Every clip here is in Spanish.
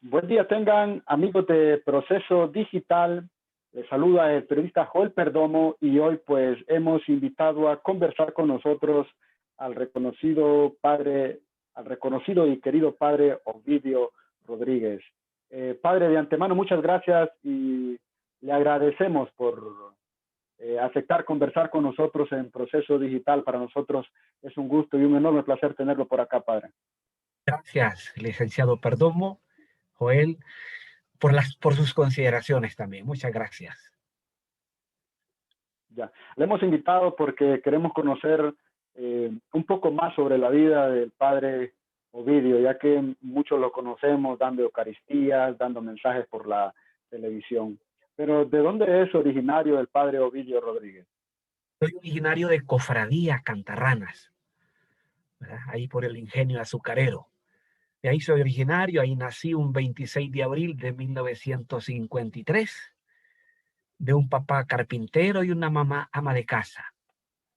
Buen día tengan amigos de Proceso Digital. Les saluda el periodista Joel Perdomo y hoy pues hemos invitado a conversar con nosotros al reconocido y querido padre Ovidio Rodríguez. Padre, de antemano muchas gracias y le agradecemos por aceptar conversar con nosotros en Proceso Digital. Para nosotros es un gusto y un enorme placer tenerlo por acá, padre. Gracias, licenciado Perdomo, Joel, por sus consideraciones también. Muchas gracias. Ya, le hemos invitado porque queremos conocer un poco más sobre la vida del padre Ovidio, ya que muchos lo conocemos dando eucaristías, dando mensajes por la televisión. Pero ¿de dónde es originario el padre Ovidio Rodríguez? Soy originario de Cofradía Cantarranas, ¿verdad? Ahí por el ingenio azucarero. De ahí soy originario, ahí nací un 26 de abril de 1953, de un papá carpintero y una mamá ama de casa,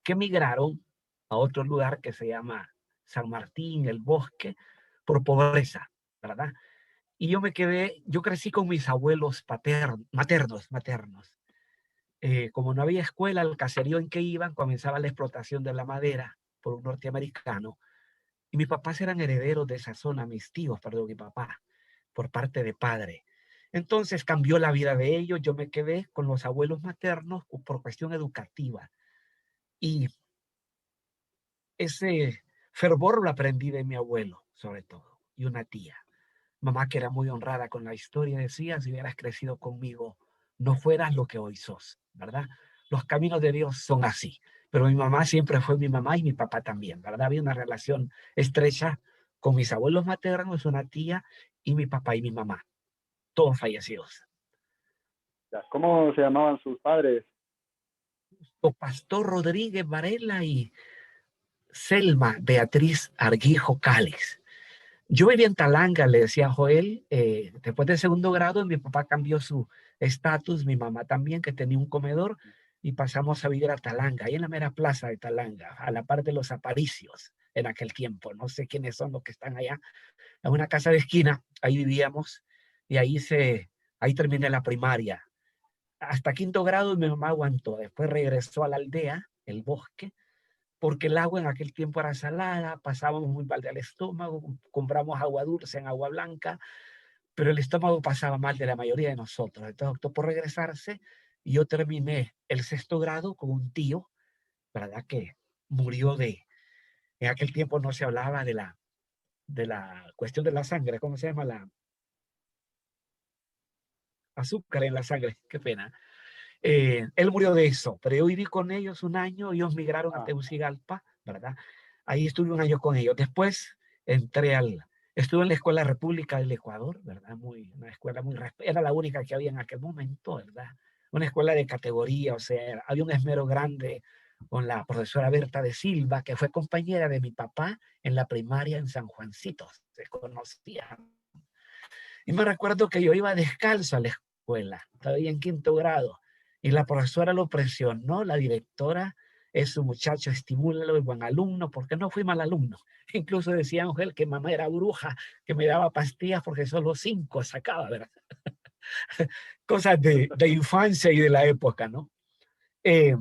que emigraron a otro lugar que se llama San Martín, el Bosque, por pobreza, ¿verdad? Y yo crecí con mis abuelos maternos. Como no había escuela, el caserío en que iban comenzaba la explotación de la madera por un norteamericano. Y mis papás eran herederos de esa zona, mis tíos, perdón, mi papá, por parte de padre. Entonces cambió la vida de ellos. Yo me quedé con los abuelos maternos por cuestión educativa. Y ese fervor lo aprendí de mi abuelo, sobre todo, y una tía. Mamá, que era muy honrada con la historia, decía: si hubieras crecido conmigo, no fueras lo que hoy sos, ¿verdad? Los caminos de Dios son así. Pero mi mamá siempre fue mi mamá y mi papá también, ¿verdad? Había una relación estrecha con mis abuelos maternos, una tía, y mi papá y mi mamá, todos fallecidos. Ya, ¿cómo se llamaban sus padres? O Pastor Rodríguez Varela y Selma Beatriz Arguijo Cáliz. Yo vivía en Talanga, le decía a Joel, después del segundo grado, mi papá cambió su estatus, mi mamá también, que tenía un comedor, y pasamos a vivir a Talanga, ahí en la mera plaza de Talanga, a la par de los Aparicios en aquel tiempo. No sé quiénes son los que están allá. En una casa de esquina, ahí vivíamos, y ahí terminé la primaria. Hasta quinto grado mi mamá aguantó, después regresó a la aldea, el Bosque, porque el agua en aquel tiempo era salada, pasábamos muy mal del estómago, compramos agua dulce en agua blanca, pero el estómago pasaba mal de la mayoría de nosotros. Entonces optó por regresarse y yo terminé el sexto grado con un tío, ¿verdad? Que murió en aquel tiempo no se hablaba de la cuestión de la sangre, ¿cómo se llama? La azúcar en la sangre, qué pena. Él murió de eso, pero yo viví con ellos un año, ellos migraron a Ah, Tegucigalpa, ¿verdad? Ahí estuve un año con ellos. Después estuve en la Escuela República del Ecuador, ¿verdad? Una escuela era la única que había en aquel momento, ¿verdad? Una escuela de categoría, o sea, había un esmero grande con la profesora Berta de Silva, que fue compañera de mi papá en la primaria en San Juancito, se conocían. Y me recuerdo que yo iba descalzo a la escuela, todavía en quinto grado, y la profesora lo presionó, la directora: es su muchacho, estimúlalo, es buen alumno, porque no fui mal alumno. Incluso decía Ángel que mamá era bruja, que me daba pastillas porque solo 5 sacaba, ¿verdad? Cosas de infancia y de la época, ¿no? Eh,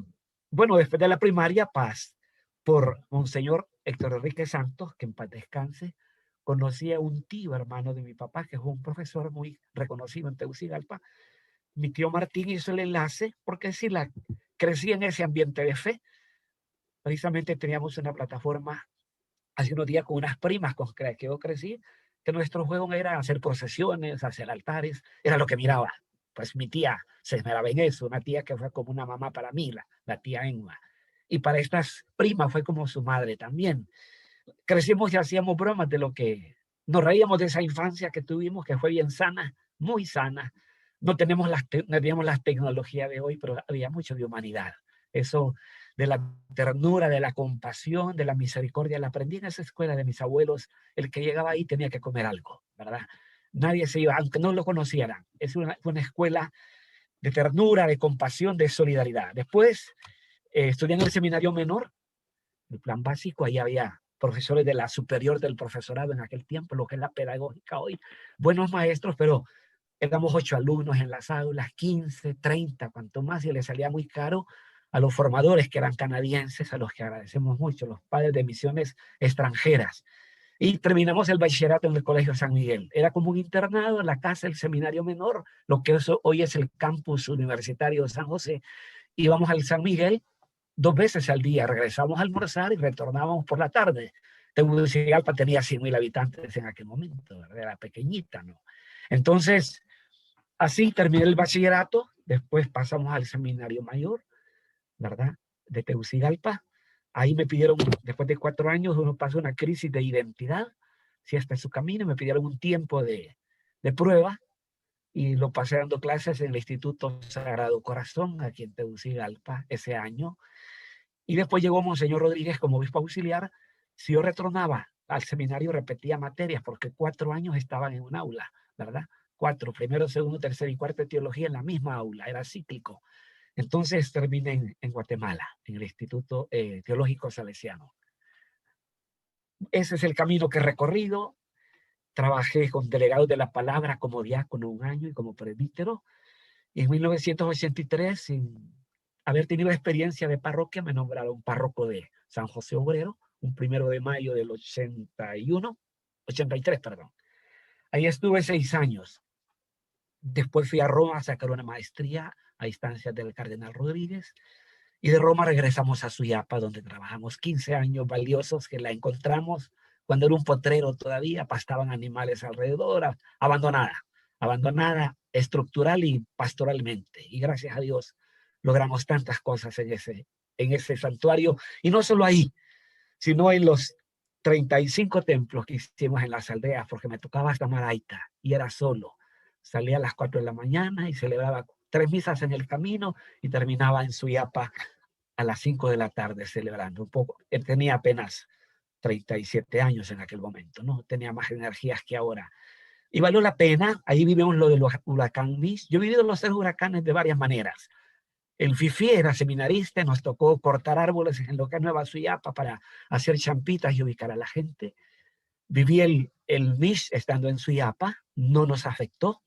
bueno, después de la primaria, paz, por Monseñor Héctor Enrique Santos, que en paz descanse, conocí a un tío hermano de mi papá, que es un profesor muy reconocido en Tegucigalpa. Mi tío Martín hizo el enlace, porque sí, crecí en ese ambiente de fe. Precisamente teníamos una plataforma hace unos días con unas primas con las que yo crecí, que nuestro juego era hacer procesiones, hacer altares, era lo que miraba. Pues mi tía se esmeraba en eso, una tía que fue como una mamá para mí, la tía Enma. Y para estas primas fue como su madre también. Crecimos y hacíamos bromas de lo que nos reíamos de esa infancia que tuvimos, que fue bien sana, muy sana. No teníamos las tecnologías de hoy, pero había mucho de humanidad. Eso de la ternura, de la compasión, de la misericordia, la aprendí en esa escuela de mis abuelos. El que llegaba ahí tenía que comer algo, ¿verdad? Nadie se iba, aunque no lo conocieran. Fue una escuela de ternura, de compasión, de solidaridad. Después estudié en el seminario menor, el plan básico, ahí había profesores de la superior del profesorado en aquel tiempo, lo que es la pedagógica hoy, buenos maestros, pero éramos 8 alumnos en las aulas, 15, 30, cuanto más, y les salía muy caro a los formadores que eran canadienses, a los que agradecemos mucho, los padres de misiones extranjeras. Y terminamos el bachillerato en el Colegio San Miguel. Era como un internado en la casa del seminario menor, lo que hoy es el campus universitario de San José. Íbamos al San Miguel 2 veces al día, regresábamos a almorzar y retornábamos por la tarde. Tegucigalpa tenía 100,000 habitantes en aquel momento, ¿verdad? Era pequeñita, ¿no? Entonces, así terminé el bachillerato, después pasamos al seminario mayor, ¿verdad? De Tegucigalpa. Ahí me pidieron, después de 4 años, uno pasa una crisis de identidad, si está en su camino, me pidieron un tiempo de prueba y lo pasé dando clases en el Instituto Sagrado Corazón, aquí en Tegucigalpa, ese año. Y después llegó Monseñor Rodríguez como obispo auxiliar. Si yo retornaba al seminario, repetía materias, porque 4 años estaban en un aula, ¿verdad? 4, primero, segundo, tercero y cuarto de teología en la misma aula, era cíclico. Entonces terminé en Guatemala, en el Instituto Teológico Salesiano. Ese es el camino que he recorrido. Trabajé con delegados de la palabra como diácono 1 año y como presbítero. Y en 1983, sin haber tenido experiencia de parroquia, me nombraron párroco de San José Obrero, un 1 de mayo del 83, perdón. Ahí estuve 6 años. Después fui a Roma a sacar una maestría a instancias del cardenal Rodríguez. Y de Roma regresamos a Suyapa, donde trabajamos 15 años valiosos, que la encontramos cuando era un potrero todavía, pastaban animales alrededor, abandonada estructural y pastoralmente. Y gracias a Dios logramos tantas cosas en ese santuario. Y no solo ahí, sino en los 35 templos que hicimos en las aldeas, porque me tocaba hasta Maraita y era solo. Salía a las 4 de la mañana y celebraba 3 misas en el camino y terminaba en Suyapa a las 5 de la tarde celebrando un poco. Él tenía apenas 37 años en aquel momento, ¿no? Tenía más energías que ahora. Y valió la pena. Ahí vivimos lo del huracán Miss. Yo he vivido los 3 huracanes de varias maneras. El Fifi era seminarista, nos tocó cortar árboles en lo que es Nueva Suyapa para hacer champitas y ubicar a la gente. Viví el Miss estando en Suyapa, no nos afectó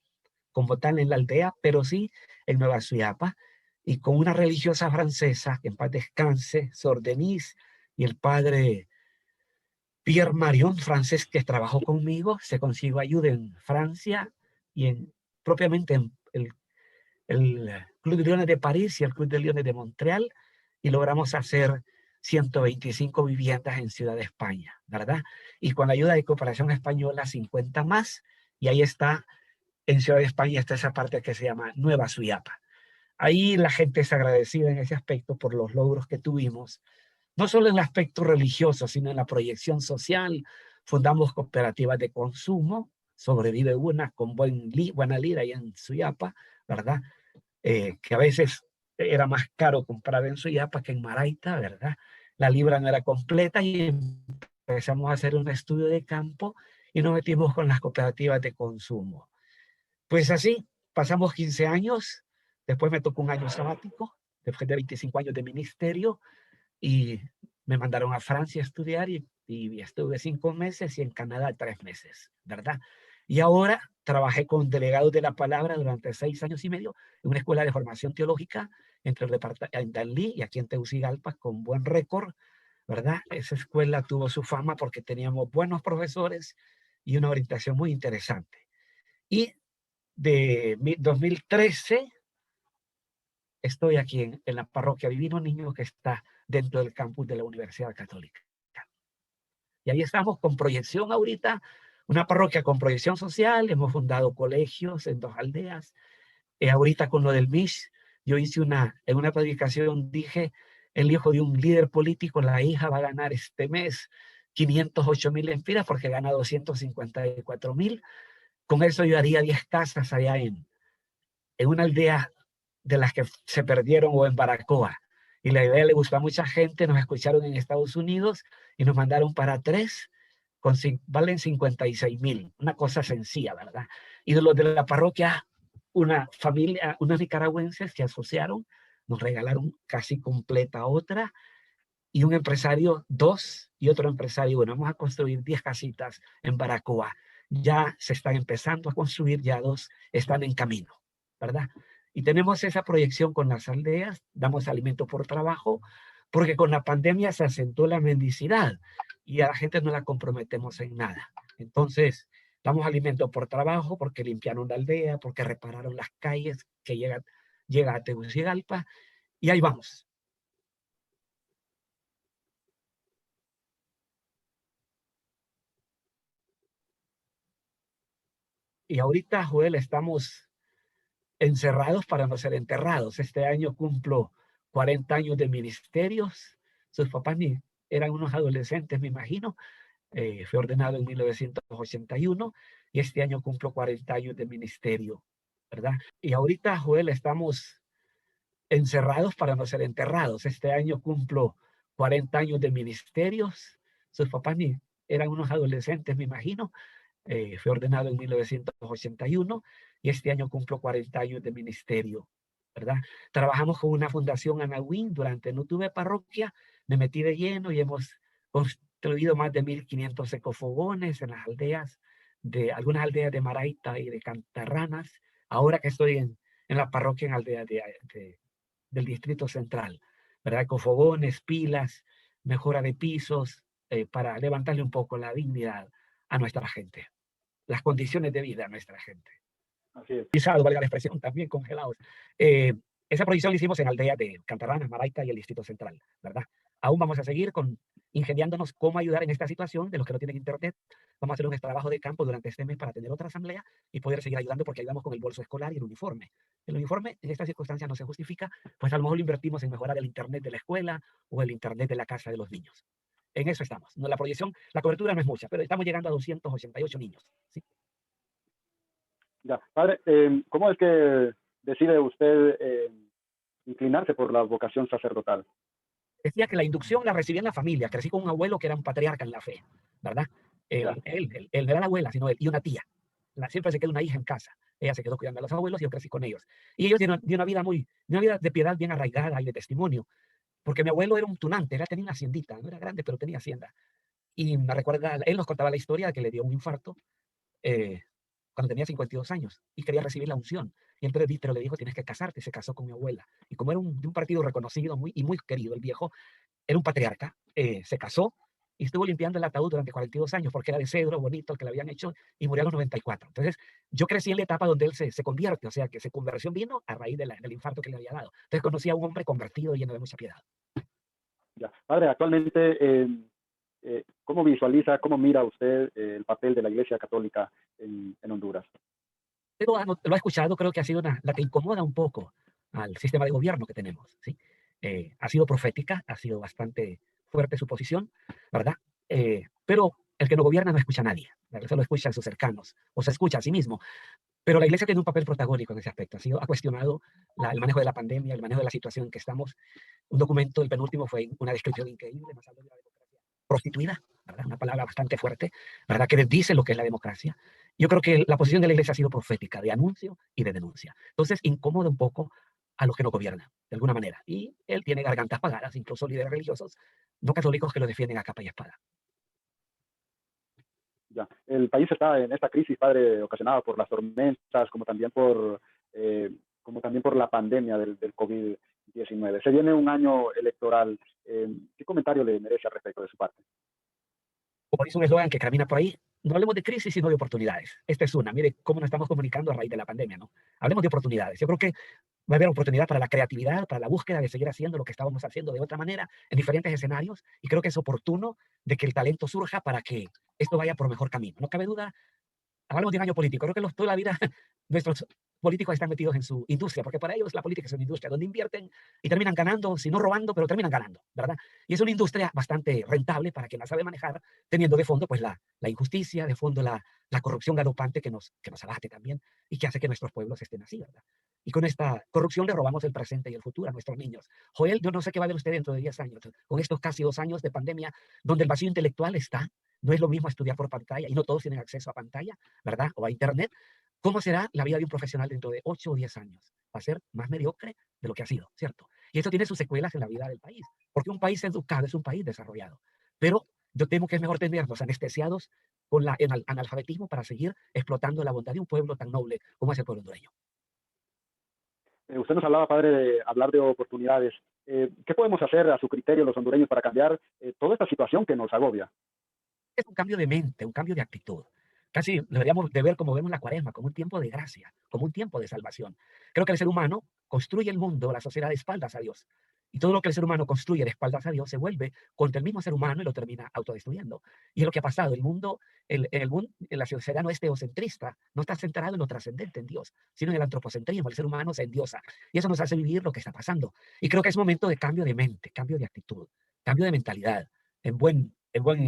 como tal en la aldea, pero sí en Nueva Suyapa, y con una religiosa francesa, que en paz descanse, Sor Denise, y el padre Pierre Marion, francés, que trabajó conmigo, se consiguió ayuda en Francia y propiamente en el Club de Leones de París y el Club de Leones de Montreal, y logramos hacer 125 viviendas en Ciudad de España, ¿verdad? Y con la ayuda de Cooperación Española, 50 más, y ahí está, en Ciudad de España está esa parte que se llama Nueva Suyapa. Ahí la gente es agradecida en ese aspecto por los logros que tuvimos, no solo en el aspecto religioso, sino en la proyección social. Fundamos cooperativas de consumo, sobrevive una con buena lira ahí en Suyapa, ¿verdad? Que a veces era más caro comprar en Suyapa que en Maraita, ¿verdad? La libra no era completa y empezamos a hacer un estudio de campo y nos metimos con las cooperativas de consumo. Pues así, pasamos 15 años, después me tocó un año sabático, después de 25 años de ministerio, y me mandaron a Francia a estudiar y estuve 5 meses y en Canadá 3 meses, ¿verdad? Y ahora trabajé con delegados de la palabra durante 6 años y medio en una escuela de formación teológica entre el departamento en Danlí y aquí en Tegucigalpa con buen récord, ¿verdad? Esa escuela tuvo su fama porque teníamos buenos profesores y una orientación muy interesante. Y de 2013 estoy aquí en la parroquia Divino Niño, que está dentro del campus de la Universidad Católica. Y ahí estamos con proyección ahorita, una parroquia con proyección social, hemos fundado colegios en 2 aldeas. Ahorita con lo del MIS, yo hice en una predicación dije, el hijo de un líder político, la hija va a ganar este mes 508,000 lempiras porque gana 254,000. Con eso yo haría 10 casas allá en una aldea de las que se perdieron o en Baracoa. Y la idea le gustó a mucha gente, nos escucharon en Estados Unidos y nos mandaron para 3, valen 56,000, una cosa sencilla, ¿verdad? Y de los de la parroquia, una familia, unos nicaragüenses se asociaron, nos regalaron casi completa otra, y un empresario 2 y otro empresario 1. Vamos a construir 10 casitas en Baracoa. Ya se están empezando a construir, ya 2 están en camino, ¿verdad? Y tenemos esa proyección con las aldeas, damos alimento por trabajo, porque con la pandemia se acentuó la mendicidad y a la gente no la comprometemos en nada. Entonces, damos alimento por trabajo, porque limpiaron la aldea, porque repararon las calles que llega a Tegucigalpa, y ahí vamos. Y ahorita, Joel, estamos encerrados para no ser enterrados. Este año cumplo 40 años de ministerios. Sus papás ni eran unos adolescentes, me imagino. Fui ordenado en 1981 y este año cumplo 40 años de ministerio, ¿verdad? Y ahorita, Joel, estamos encerrados para no ser enterrados. Este año cumplo 40 años de ministerios. Sus papás ni eran unos adolescentes, me imagino. Fui ordenado en 1981 y este año cumplo 40 años de ministerio, ¿verdad? Trabajamos con una fundación Anahuín, durante no tuve parroquia, me metí de lleno y hemos construido más de 1.500 ecofogones en las aldeas, de algunas aldeas de Maraita y de Cantarranas, ahora que estoy en la parroquia en aldeas del Distrito Central, ¿verdad? Ecofogones, pilas, mejora de pisos, para levantarle un poco la dignidad a nuestra gente, las condiciones de vida a nuestra gente. Así es. Pisado, valga la expresión, también congelados. Eh, esa proyección la hicimos en aldeas de Cantarranas, Maraita y el Distrito Central, ¿verdad? Aún vamos a seguir ingeniándonos cómo ayudar en esta situación de los que no tienen internet. Vamos a hacer un trabajo de campo durante este mes para tener otra asamblea y poder seguir ayudando, porque ayudamos con el bolso escolar y el uniforme. El uniforme en estas circunstancias no se justifica, pues a lo mejor lo invertimos en mejorar el internet de la escuela o el internet de la casa de los niños. En eso estamos. No, la proyección, la cobertura no es mucha, pero estamos llegando a 288 niños. ¿Sí? Ya, padre, ¿cómo es que decide usted inclinarse por la vocación sacerdotal? Decía que la inducción la recibí en la familia. Crecí con un abuelo que era un patriarca en la fe, ¿verdad? Ya, Él no era la abuela, sino él, y una tía. Siempre se quedó una hija en casa. Ella se quedó cuidando a los abuelos y yo crecí con ellos. Y ellos de una vida una vida de piedad bien arraigada y de testimonio. Porque mi abuelo era un tunante, tenía una haciendita, no era grande, pero tenía hacienda. Y me recuerda, él nos contaba la historia de que le dio un infarto eh, cuando tenía 52 años y quería recibir la unción. Y el presbítero le dijo, tienes que casarte. Se casó con mi abuela. Y como era de un partido reconocido y muy querido, el viejo, era un patriarca, se casó y estuvo limpiando el ataúd durante 42 años porque era de cedro bonito el que le habían hecho y murió a los 94. Entonces, yo crecí en la etapa donde él se convierte, o sea, que su conversión vino a raíz del infarto que le había dado. Entonces, conocí a un hombre convertido y lleno de mucha piedad. ya. Padre, actualmente, ¿cómo visualiza, cómo mira usted el papel de la Iglesia Católica en Honduras? Lo ha escuchado, creo que ha sido la que incomoda un poco al sistema de gobierno que tenemos, ¿sí? Ha sido profética, ha sido bastante fuerte su posición, ¿verdad? Pero el que no gobierna no escucha a nadie, ¿verdad? Solo escucha a sus cercanos, o se escucha a sí mismo. Pero la Iglesia tiene un papel protagónico en ese aspecto. Ha cuestionado el manejo de la pandemia, el manejo de la situación en que estamos. Un documento, el penúltimo, fue una descripción increíble, más hablando de la democracia prostituida, ¿verdad? Una palabra bastante fuerte, ¿verdad? Que dice lo que es la democracia. Yo creo que la posición de la Iglesia ha sido profética, de anuncio y de denuncia. Entonces, incomoda un poco a los que no gobiernan, de alguna manera. Y él tiene gargantas pagadas, incluso líderes religiosos no católicos que lo defienden a capa y espada. Ya. El país está en esta crisis, padre, ocasionada por las tormentas, como también por la pandemia del COVID-19. Se viene un año electoral. ¿Qué comentario le merece al respecto de su parte? Como dice un eslogan que camina por ahí, no hablemos de crisis, sino de oportunidades. Esta es una. Mire cómo nos estamos comunicando a raíz de la pandemia, ¿no? Hablemos de oportunidades. Yo creo que va a haber oportunidad para la creatividad, para la búsqueda de seguir haciendo lo que estábamos haciendo de otra manera en diferentes escenarios, y creo que es oportuno de que el talento surja para que esto vaya por mejor camino. No cabe duda. Hablamos de un año político. Creo que toda la vida nuestros políticos están metidos en su industria, porque para ellos la política es una industria donde invierten y terminan ganando, si no robando, pero terminan ganando, ¿verdad? Y es una industria bastante rentable para quien la sabe manejar, teniendo de fondo pues la injusticia, de fondo la corrupción galopante que nos abate también y que hace que nuestros pueblos estén así, ¿verdad? Y con esta corrupción le robamos el presente y el futuro a nuestros niños. Joel, yo no sé qué va a ver usted dentro de 10 años, con estos casi 2 años de pandemia, donde el vacío intelectual está. No es lo mismo estudiar por pantalla y no todos tienen acceso a pantalla, ¿verdad? O a internet. ¿Cómo será la vida de un profesional dentro de 8 o 10 años? Va a ser más mediocre de lo que ha sido, ¿cierto? Y eso tiene sus secuelas en la vida del país, porque un país educado es un país desarrollado. Pero yo temo que es mejor tenerlos anestesiados con el analfabetismo para seguir explotando la bondad de un pueblo tan noble como es el pueblo hondureño. Usted nos hablaba, padre, de hablar de oportunidades. ¿Qué podemos hacer a su criterio los hondureños para cambiar toda esta situación que nos agobia? Es un cambio de mente, un cambio de actitud. Casi deberíamos de ver como vemos la cuaresma, como un tiempo de gracia, como un tiempo de salvación. Creo que el ser humano construye el mundo, la sociedad de espaldas a Dios. Y todo lo que el ser humano construye de espaldas a Dios se vuelve contra el mismo ser humano y lo termina autodestruyendo. Y es lo que ha pasado. El mundo, la sociedad no es teocentrista, no está centrado en lo trascendente, en Dios, sino en el antropocentrismo. El ser humano se endiosa. Y eso nos hace vivir lo que está pasando. Y creo que es momento de cambio de mente, cambio de actitud, cambio de mentalidad. En buen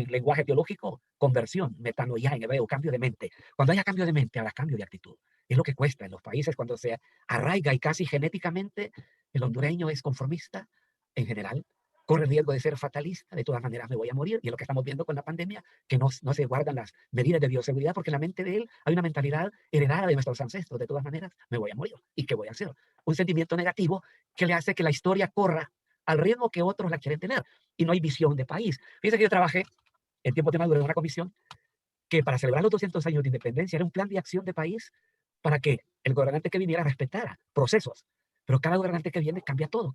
lenguaje teológico, conversión, metanoia en hebreo, cambio de mente. Cuando haya cambio de mente, habrá cambio de actitud. Es lo que cuesta en los países cuando se arraiga y casi genéticamente el hondureño es conformista en general, corre el riesgo de ser fatalista, de todas maneras me voy a morir, y es lo que estamos viendo con la pandemia, que no se guardan las medidas de bioseguridad porque en la mente de él hay una mentalidad heredada de nuestros ancestros, de todas maneras me voy a morir, ¿y qué voy a hacer? Un sentimiento negativo que le hace que la historia corra al ritmo que otros la quieren tener, y no hay visión de país. Fíjense que yo trabajé en tiempo de Maduro en una comisión que para celebrar los 200 años de independencia era un plan de acción de país para que el gobernante que viniera respetara procesos. Pero cada gobernante que viene cambia todo,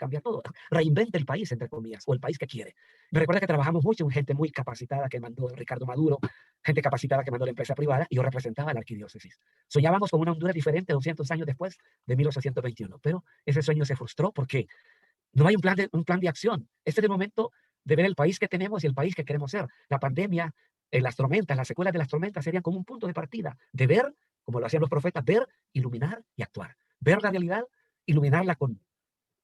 reinventa el país, entre comillas, o el país que quiere. Me recuerda que trabajamos mucho con gente muy capacitada que mandó Ricardo Maduro, gente capacitada que mandó la empresa privada, y yo representaba a la arquidiócesis. Soñábamos con una Honduras diferente 200 años después de 1821, pero ese sueño se frustró porque no hay un plan de acción. Este es el momento de ver el país que tenemos y el país que queremos ser. La pandemia, las tormentas, las secuelas de las tormentas serían como un punto de partida, de ver, como lo hacían los profetas, ver, iluminar y actuar. Ver la realidad, iluminarla con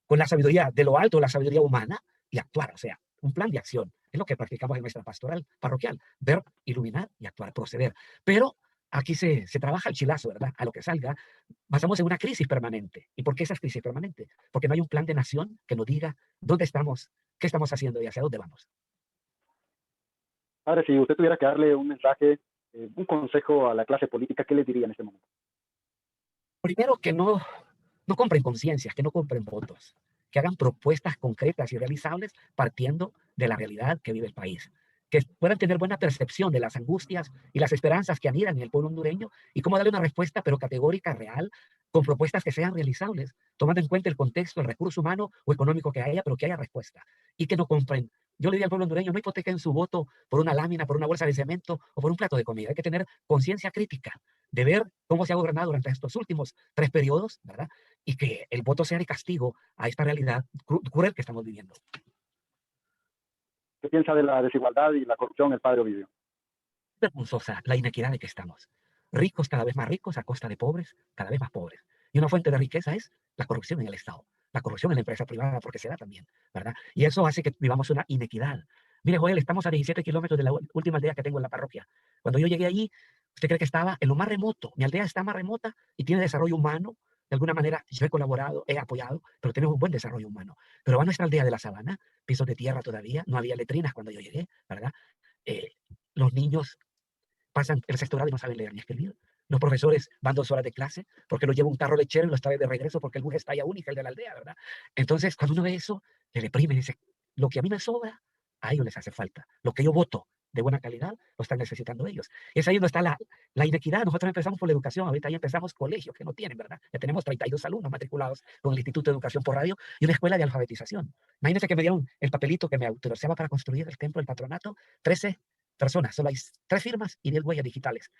la sabiduría de lo alto, la sabiduría humana, y actuar. O sea, un plan de acción. Es lo que practicamos en nuestra pastoral parroquial. Ver, iluminar y actuar, proceder. Pero aquí se trabaja el chilazo, ¿verdad? A lo que salga. Pasamos en una crisis permanente. ¿Y por qué esa crisis permanente? Porque no hay un plan de nación que nos diga dónde estamos, qué estamos haciendo y hacia dónde vamos. Padre, si usted tuviera que darle un mensaje, un consejo a la clase política, ¿qué le diría en este momento? Primero, que no compren conciencias, que no compren votos, que hagan propuestas concretas y realizables partiendo de la realidad que vive el país, que puedan tener buena percepción de las angustias y las esperanzas que anidan en el pueblo hondureño y cómo darle una respuesta, pero categórica, real, con propuestas que sean realizables, tomando en cuenta el contexto, el recurso humano o económico que haya, pero que haya respuesta, y que no compren. Yo le diría al pueblo hondureño, no hipotequen su voto por una lámina, por una bolsa de cemento o por un plato de comida. Hay que tener conciencia crítica de ver cómo se ha gobernado durante estos últimos 3 periodos, ¿verdad? Y que el voto sea de castigo a esta realidad cruel que estamos viviendo. ¿Qué piensa de la desigualdad y la corrupción el padre Ovidio? Vergonzosa la inequidad de que estamos. Ricos cada vez más ricos a costa de pobres cada vez más pobres. Y una fuente de riqueza es la corrupción en el Estado, la corrupción en la empresa privada, porque se da también, ¿verdad? Y eso hace que vivamos una inequidad. Mire, Joel, estamos a 17 kilómetros de la última aldea que tengo en la parroquia. Cuando yo llegué allí, usted cree que estaba en lo más remoto. Mi aldea está más remota y tiene desarrollo humano. De alguna manera, yo he colaborado, he apoyado, pero tenemos un buen desarrollo humano. Pero va a nuestra aldea de la sabana, pisos de tierra todavía, no había letrinas cuando yo llegué, ¿verdad? Eh, los niños pasan el sexto grado y no saben leer ni escribir. Los profesores van 2 horas de clase porque lo lleva un carro lechero y los trae de regreso porque el bus es talla única, el de la aldea, ¿verdad? Entonces, cuando uno ve eso, le deprime y dice, lo que a mí me sobra, a ellos les hace falta. Lo que yo voto de buena calidad, lo están necesitando ellos. Es ahí donde está la inequidad. Nosotros empezamos por la educación, ahorita ya empezamos colegios que no tienen, ¿verdad? Ya tenemos 32 alumnos matriculados con el Instituto de Educación por Radio y una escuela de alfabetización. Imagínense que me dieron el papelito que me autorizaba para construir el templo del patronato, 13 personas, solo hay 3 firmas y 10 huellas digitales.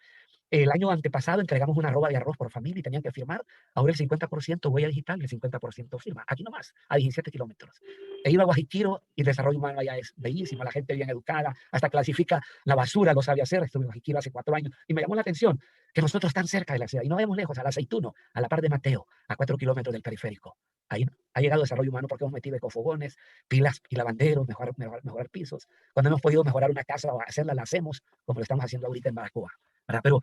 El año antepasado entregamos una roba de arroz por familia y tenían que firmar. Ahora el 50% huella digital y el 50% firma. Aquí nomás, a 17 kilómetros. He ido a Guajiquiro y el desarrollo humano allá es bellísimo. La gente bien educada, hasta clasifica la basura, lo sabe hacer. Estuve en Guajiquiro hace 4 años y me llamó la atención que nosotros tan cerca de la ciudad y no vemos lejos, al Aceituno, a la par de Mateo, a 4 kilómetros del periférico. Ahí ha llegado el desarrollo humano porque hemos metido ecofogones, pilas y lavanderos, mejorar pisos. Cuando hemos podido mejorar una casa o hacerla, la hacemos, como lo estamos haciendo ahorita en Baracoa, ¿verdad? Pero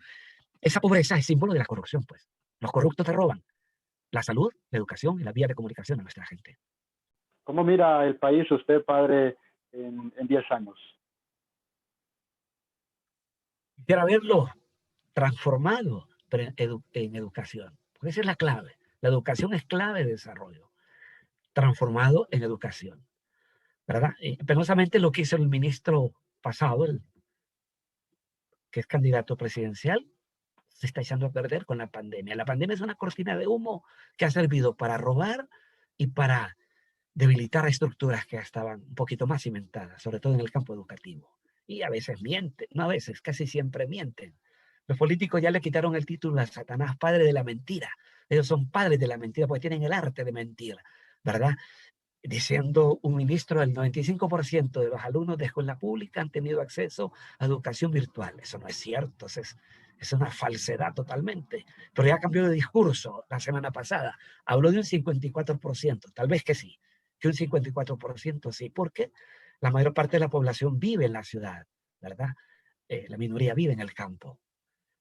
esa pobreza es símbolo de la corrupción, pues. Los corruptos te roban la salud, la educación y la vía de comunicación a nuestra gente. ¿Cómo mira el país usted, padre, en 10 años? Quisiera verlo transformado en educación, porque esa es la clave. La educación es clave de desarrollo. transformado en educación, ¿verdad? Penosamente lo que hizo el ministro pasado, que es candidato presidencial, se está echando a perder con la pandemia. La pandemia es una cortina de humo que ha servido para robar y para debilitar estructuras que estaban un poquito más cimentadas, sobre todo en el campo educativo. Y a veces mienten, no a veces, casi siempre mienten. Los políticos ya le quitaron el título a Satanás, padre de la mentira. Ellos son padres de la mentira porque tienen el arte de mentir, ¿verdad? Diciendo un ministro, el 95% de los alumnos de escuela pública han tenido acceso a educación virtual. Eso no es cierto, es una falsedad totalmente. Pero ya cambió de discurso la semana pasada. Habló de un 54%, tal vez que sí, que un 54% sí, porque la mayor parte de la población vive en la ciudad, ¿verdad? La minoría vive en el campo.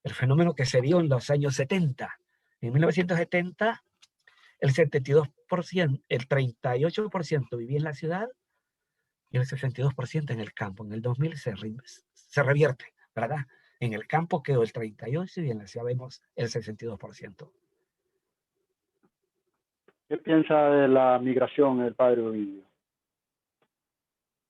El fenómeno que se dio en los años 70. En 1970 el 72%, el 38% vivía en la ciudad y el 62% en el campo. En el 2000 se revierte, ¿verdad? En el campo quedó el 38% y en la ciudad vemos el 62%. ¿Qué piensa de la migración el padre Ovidio?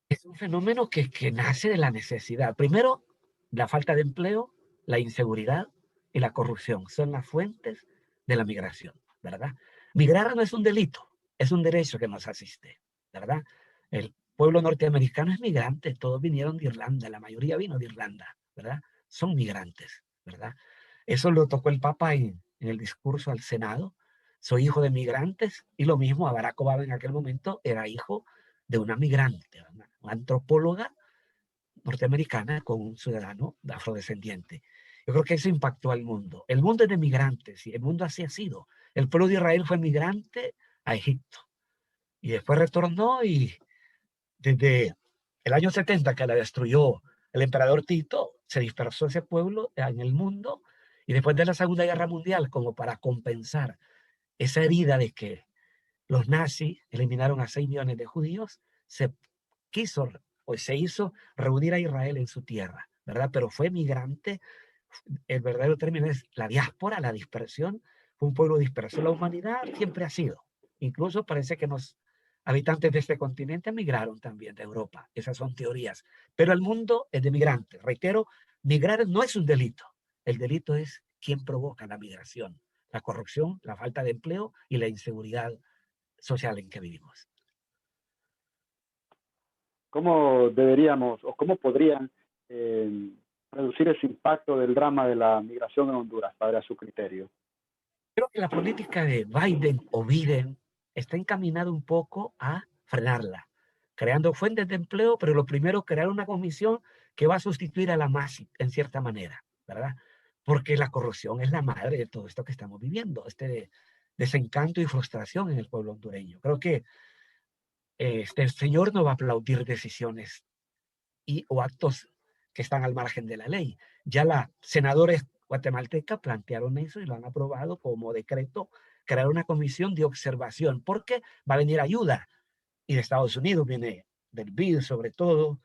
Es un fenómeno que nace de la necesidad. Primero, la falta de empleo, la inseguridad y la corrupción son las fuentes de la migración, ¿verdad? Migrar no es un delito, es un derecho que nos asiste, ¿verdad? El pueblo norteamericano es migrante, todos vinieron de Irlanda, la mayoría vino de Irlanda, ¿verdad? Son migrantes, ¿verdad? Eso lo tocó el Papa en el discurso al Senado. Soy hijo de migrantes y lo mismo a Barack Obama en aquel momento era hijo de una migrante, una antropóloga norteamericana con un ciudadano afrodescendiente. Yo creo que eso impactó al mundo. El mundo es de migrantes y el mundo así ha sido. El pueblo de Israel fue migrante a Egipto y después retornó y desde el año 70 que la destruyó el emperador Tito, se dispersó ese pueblo en el mundo y después de la Segunda Guerra Mundial, como para compensar esa herida de que los nazis eliminaron a 6 millones de judíos, se quiso o se hizo reunir a Israel en su tierra, ¿verdad? Pero fue migrante, el verdadero término es la diáspora, la dispersión, fue un pueblo disperso. La humanidad siempre ha sido, incluso parece que los habitantes de este continente migraron también de Europa, esas son teorías, pero el mundo es de migrantes. Reitero, migrar no es un delito, el delito es quien provoca la migración, la corrupción, la falta de empleo y la inseguridad social en que vivimos. ¿Cómo deberíamos o cómo podrían eh, reducir ese impacto del drama de la migración en Honduras, padre, a su criterio? Creo que la política de Biden o Biden está encaminada un poco a frenarla, creando fuentes de empleo, pero lo primero, crear una comisión que va a sustituir a la MASI en cierta manera, ¿verdad? Porque la corrupción es la madre de todo esto que estamos viviendo, este desencanto y frustración en el pueblo hondureño. Creo que este señor no va a aplaudir decisiones o actos que están al margen de la ley. Ya las senadores guatemaltecas plantearon eso y lo han aprobado como decreto, crear una comisión de observación, porque va a venir ayuda y de Estados Unidos viene del BID sobre todo,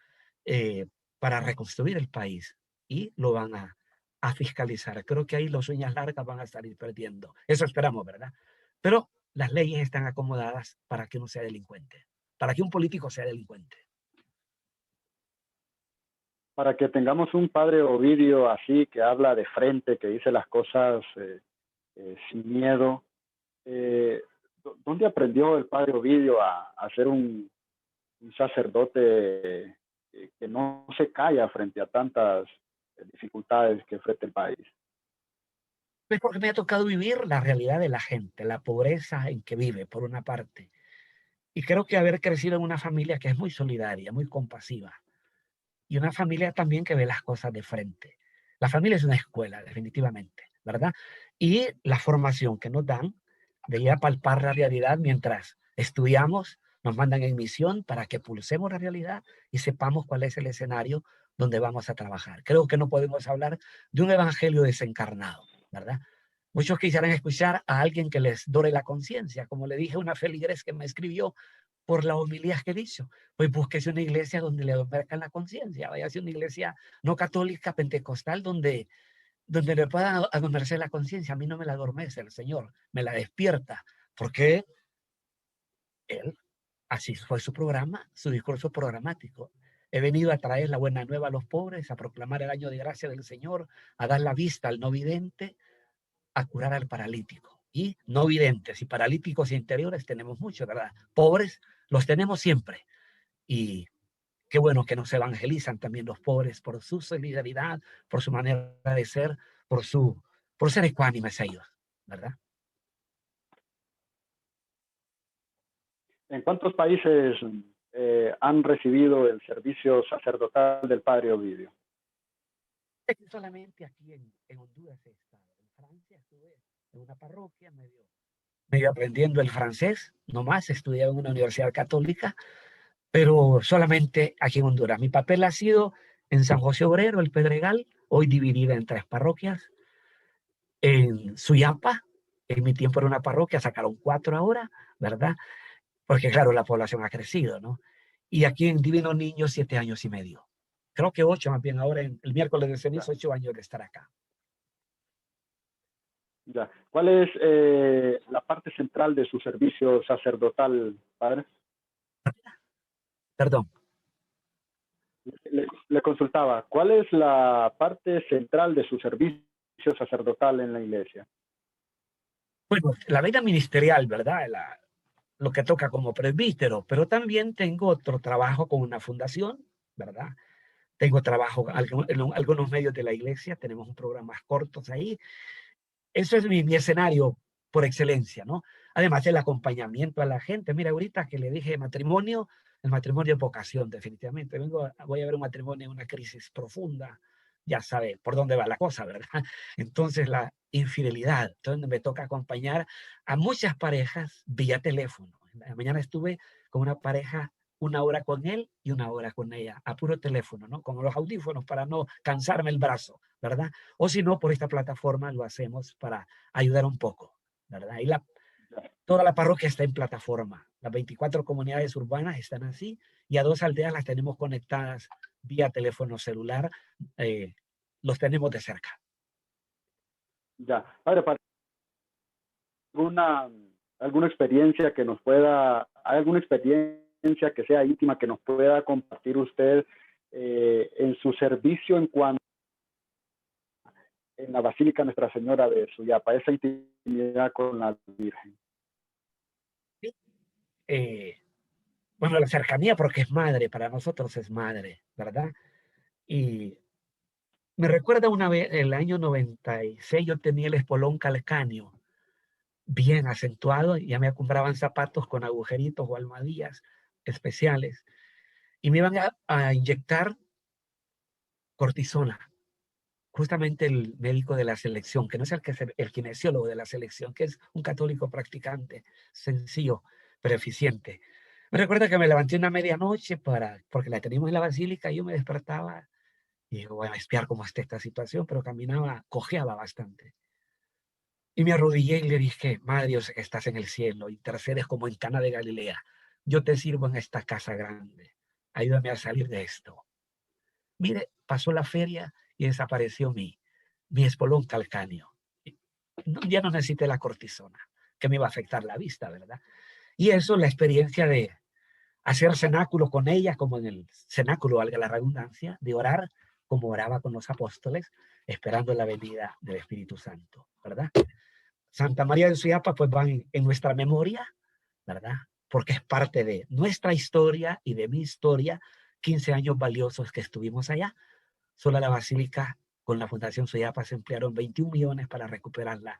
para reconstruir el país y lo van a fiscalizar. Creo que ahí los uñas largas van a salir perdiendo. Eso esperamos, ¿verdad? Pero las leyes están acomodadas para que uno sea delincuente, para que un político sea delincuente. Para que tengamos un padre Ovidio así, que habla de frente, que dice las cosas sin miedo. ¿Dónde aprendió el padre Ovidio a ser un sacerdote que no se calla frente a tantas dificultades que enfrenta el país? Pues porque me ha tocado vivir la realidad de la gente, la pobreza en que vive, por una parte. Y creo que haber crecido en una familia que es muy solidaria, muy compasiva, y una familia también que ve las cosas de frente. La familia es una escuela, definitivamente, ¿verdad? Y la formación que nos dan de ir a palpar la realidad mientras estudiamos, nos mandan en misión para que pulsemos la realidad y sepamos cuál es el escenario donde vamos a trabajar. Creo que no podemos hablar de un evangelio desencarnado, ¿verdad? Muchos quisieran escuchar a alguien que les dore la conciencia, como le dije a una feligres que me escribió por las homilías que he dicho. Pues búsquese una iglesia donde le adormezcan la conciencia, vaya a una iglesia no católica, pentecostal, donde le puedan adormecer la conciencia. A mí no me la adormece el Señor, me la despierta, porque él, así fue su programa, su discurso programático. He venido a traer la buena nueva a los pobres, a proclamar el año de gracia del Señor, a dar la vista al no vidente, a curar al paralítico. Y no videntes y paralíticos interiores tenemos muchos, ¿verdad? Pobres los tenemos siempre. Y qué bueno que nos evangelizan también los pobres por su solidaridad, por su manera de ser, por ser ecuánimes ellos, ¿verdad? ¿En cuántos países han recibido el servicio sacerdotal del Padre Ovidio? Solamente aquí en Honduras he estado. En Francia estuve en una parroquia medio aprendiendo el francés, nomás estudié en una universidad católica, pero solamente aquí en Honduras. Mi papel ha sido en San José Obrero, el Pedregal, hoy dividida en 3 parroquias. En Suyapa, en mi tiempo era una parroquia, sacaron 4 ahora, ¿verdad? Porque claro, la población ha crecido, ¿no? Y aquí en Divino Niño, 7 años y medio. Creo que 8 más bien ahora, el miércoles de ceniza, 8 años de estar acá. Ya. ¿Cuál es la parte central de su servicio sacerdotal, padre? Perdón. Le consultaba, ¿cuál es la parte central de su servicio sacerdotal en la iglesia? Bueno, la vida ministerial, ¿verdad? Lo que toca como presbítero, pero también tengo otro trabajo con una fundación, ¿verdad? Tengo trabajo en algunos medios de la iglesia, tenemos un programa cortos ahí. Eso es mi escenario por excelencia, ¿no? Además del acompañamiento a la gente. Mira, ahorita que le dije matrimonio, el matrimonio es vocación, definitivamente. Voy a ver un matrimonio en una crisis profunda, ya sabe por dónde va la cosa, ¿verdad? Entonces, la infidelidad, entonces me toca acompañar a muchas parejas vía teléfono. Mañana estuve con una pareja 1 hora con él y 1 hora con ella, a puro teléfono, ¿no? Con los audífonos para no cansarme el brazo, ¿verdad? O si no, por esta plataforma lo hacemos para ayudar un poco, ¿verdad? Y toda la parroquia está en plataforma. Las 24 comunidades urbanas están así y a 2 aldeas las tenemos conectadas vía teléfono celular. eh, los tenemos de cerca. Ya. Padre, para alguna, alguna experiencia que nos pueda, ¿hay alguna experiencia que sea íntima que nos pueda compartir usted en su servicio en cuanto en la Basílica Nuestra Señora de Suyapa, esa intimidad con la Virgen? ¿Sí? Bueno, la cercanía porque es madre, para nosotros es madre, ¿verdad? Y me recuerda una vez, el año 96, yo tenía el espolón calcáneo bien acentuado, ya me compraban zapatos con agujeritos o almohadillas especiales y me iban a inyectar cortisona. Justamente el médico de la selección, que no es el kinesiólogo de la selección, que es un católico practicante, sencillo, pero eficiente. Me recuerda que me levanté una medianoche porque la teníamos en la basílica y yo me despertaba y digo, voy a espiar cómo está esta situación, pero caminaba, cojeaba bastante. Y me arrodillé y le dije, Madre Dios, que estás en el cielo, intercedes como en Cana de Galilea. Yo te sirvo en esta casa grande. Ayúdame a salir de esto. Mire, pasó la feria y desapareció mi espolón calcáneo. Ya no necesité la cortisona, que me iba a afectar la vista, ¿verdad? Y eso, la experiencia de hacer cenáculo con ella, como en el cenáculo, valga la redundancia, de orar como oraba con los apóstoles, esperando la venida del Espíritu Santo, ¿verdad? Santa María de Suyapa, pues van en nuestra memoria, ¿verdad? Porque es parte de nuestra historia y de mi historia, 15 años valiosos que estuvimos allá. Solo la basílica con la Fundación Suyapa se emplearon 21 millones para recuperarla,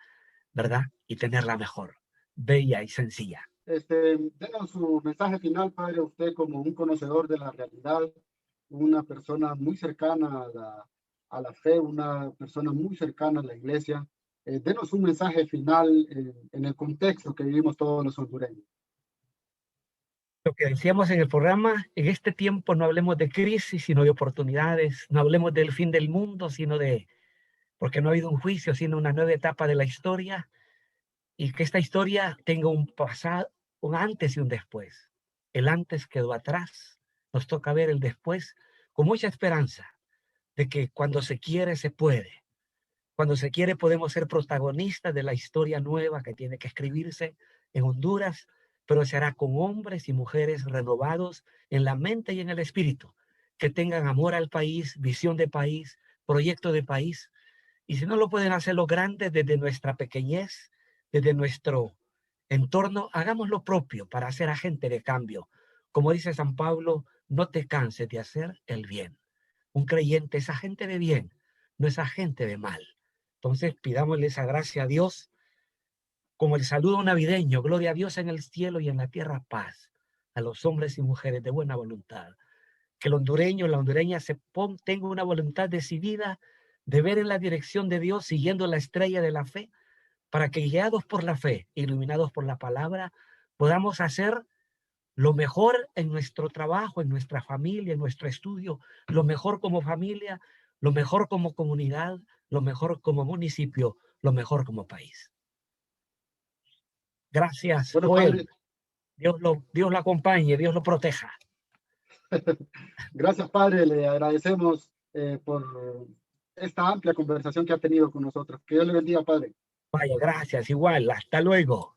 ¿verdad? Y tenerla mejor, bella y sencilla. Denos su mensaje final, padre, usted como un conocedor de la realidad, una persona muy cercana a la fe, una persona muy cercana a la iglesia. Denos un mensaje final en el contexto que vivimos todos los hondureños. Lo que decíamos en el programa, en este tiempo no hablemos de crisis, sino de oportunidades, no hablemos del fin del mundo, sino porque no ha habido un juicio, sino una nueva etapa de la historia, y que esta historia tenga un pasado, un antes y un después. El antes quedó atrás, nos toca ver el después con mucha esperanza de que cuando se quiere se puede. Cuando se quiere podemos ser protagonistas de la historia nueva que tiene que escribirse en Honduras, pero se hará con hombres y mujeres renovados en la mente y en el espíritu, que tengan amor al país, visión de país, proyecto de país. Y si no lo pueden hacer los grandes desde nuestra pequeñez, desde nuestro entorno, hagamos lo propio para ser agente de cambio. Como dice San Pablo, no te canses de hacer el bien. Un creyente es agente de bien, no es agente de mal. Entonces pidámosle esa gracia a Dios, como el saludo navideño: gloria a Dios en el cielo y en la tierra paz a los hombres y mujeres de buena voluntad. Que el hondureño, la hondureña tenga una voluntad decidida de ver en la dirección de Dios, siguiendo la estrella de la fe, para que, guiados por la fe, iluminados por la palabra, podamos hacer lo mejor en nuestro trabajo, en nuestra familia, en nuestro estudio, lo mejor como familia, lo mejor como comunidad, lo mejor como municipio, lo mejor como país. Gracias, Bueno, Joel. padre, Dios lo acompañe, Dios lo proteja. gracias, padre. Le agradecemos por esta amplia conversación que ha tenido con nosotros. Que Dios le bendiga, padre. Vaya, gracias, igual. Hasta luego.